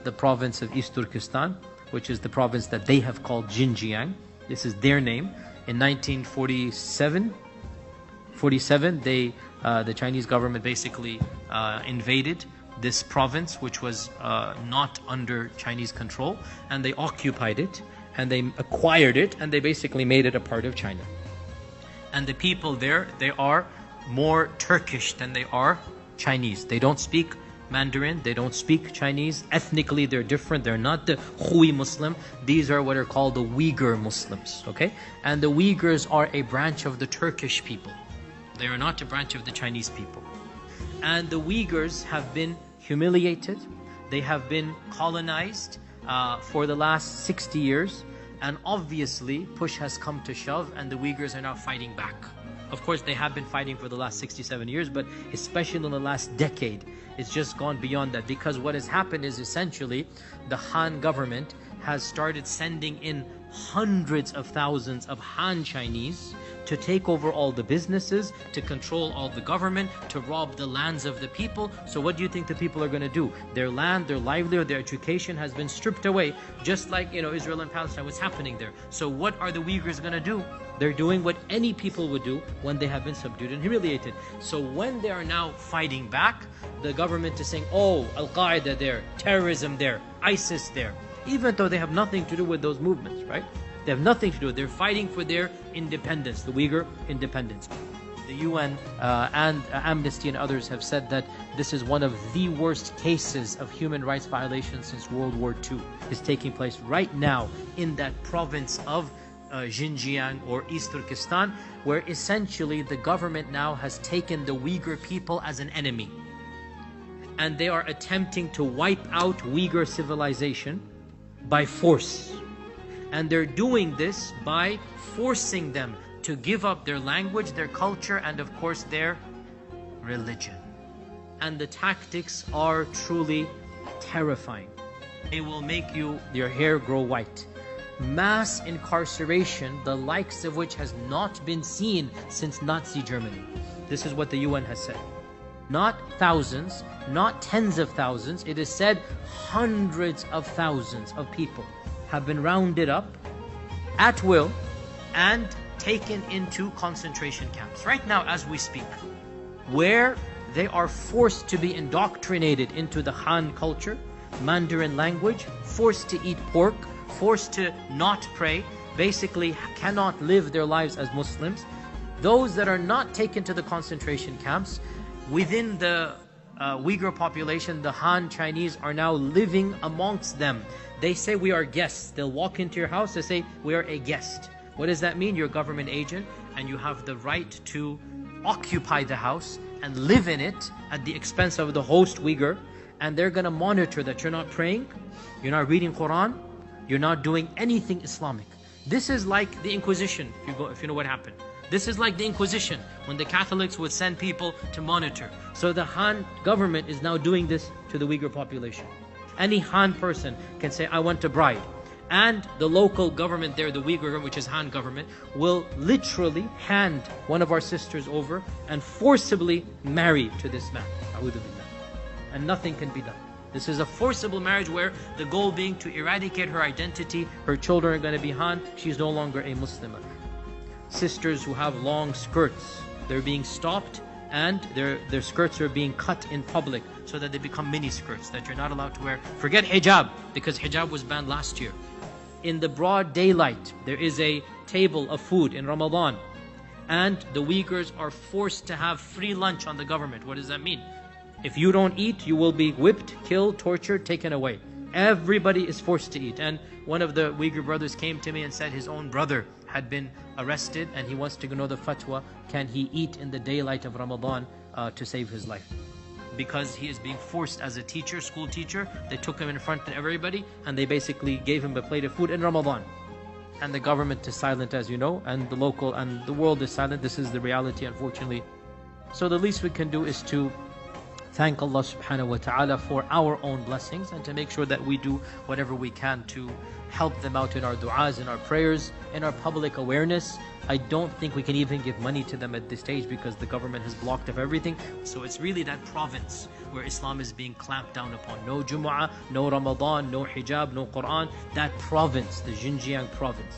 the province of East Turkestan, which is the province that they have called Xinjiang. This is their name. In 1947, the Chinese government basically invaded this province, which was not under Chinese control, and they occupied it, and they acquired it, and they basically made it a part of China. And the people there, they are more Turkish than they are Chinese. They don't speak Mandarin, they don't speak Chinese. Ethnically, they're different. They're not the Hui Muslim. These are what are called the Uyghur Muslims, okay? And the Uyghurs are a branch of the Turkish people. They are not a branch of the Chinese people. And the Uyghurs have been humiliated. They have been colonized for the last 60 years. And obviously, push has come to shove, and the Uyghurs are now fighting back. Of course, they have been fighting for the last 67 years, but especially in the last decade, it's just gone beyond that. Because what has happened is essentially the Han government has started sending in hundreds of thousands of Han Chinese to take over all the businesses, to control all the government, to rob the lands of the people. So what do you think the people are going to do? Their land, their livelihood, their education has been stripped away, just like, Israel and Palestine, what's happening there. So what are the Uyghurs going to do? They're doing what any people would do when they have been subdued and humiliated. So when they are now fighting back, the government is saying, oh, Al-Qaeda there, terrorism there, ISIS there, even though they have nothing to do with those movements, right? They have nothing to do with it. They're fighting for their independence, the Uyghur independence. The UN and Amnesty and others have said that this is one of the worst cases of human rights violations since World War II is taking place right now in that province of Xinjiang or East Turkestan, where essentially the government now has taken the Uyghur people as an enemy. And they are attempting to wipe out Uyghur civilization by force. And they're doing this by forcing them to give up their language, their culture, and of course their religion. And the tactics are truly terrifying. They will make your hair grow white. Mass incarceration, the likes of which has not been seen since Nazi Germany. This is what the UN has said. Not thousands, not tens of thousands. It is said hundreds of thousands of people have been rounded up at will and taken into concentration camps. Right now, as we speak, where they are forced to be indoctrinated into the Han culture, Mandarin language, forced to eat pork, forced to not pray, basically cannot live their lives as Muslims. Those that are not taken to the concentration camps, within the Uyghur population, the Han Chinese are now living amongst them. They say we are guests. They'll walk into your house, they say we are a guest. What does that mean? You're a government agent and you have the right to occupy the house and live in it at the expense of the host Uyghur. And they're going to monitor that you're not praying, you're not reading Quran, you're not doing anything Islamic. This is like the Inquisition, if you know what happened. This is like the Inquisition, when the Catholics would send people to monitor. So the Han government is now doing this to the Uyghur population. Any Han person can say, I want a bride. And the local government there, the Uyghur, which is Han government, will literally hand one of our sisters over and forcibly marry to this man. And nothing can be done. This is a forcible marriage where the goal being to eradicate her identity. Her children are going to be Han. She's no longer a Muslim. Sisters who have long skirts, they're being stopped and their skirts are being cut in public so that they become mini skirts that you're not allowed to wear. Forget hijab, because hijab was banned last year. In the broad daylight, there is a table of food in Ramadan, and the Uyghurs are forced to have free lunch on the government. What does that mean? If you don't eat, you will be whipped, killed, tortured, taken away. Everybody is forced to eat. And one of the Uyghur brothers came to me and said his own brother had been arrested and he wants to know the fatwa, can he eat in the daylight of Ramadan to save his life? Because he is being forced as a teacher, school teacher. They took him in front of everybody and they basically gave him a plate of food in Ramadan. And the government is silent, as you know, and the local and the world is silent. This is the reality, unfortunately. So the least we can do is to thank Allah subhanahu wa ta'ala for our own blessings, and to make sure that we do whatever we can to help them out in our du'as, in our prayers, in our public awareness. I don't think we can even give money to them at this stage because the government has blocked off everything. So it's really that province where Islam is being clamped down upon. No Jumu'ah, no Ramadan, no hijab, no Quran. That province, the Xinjiang province.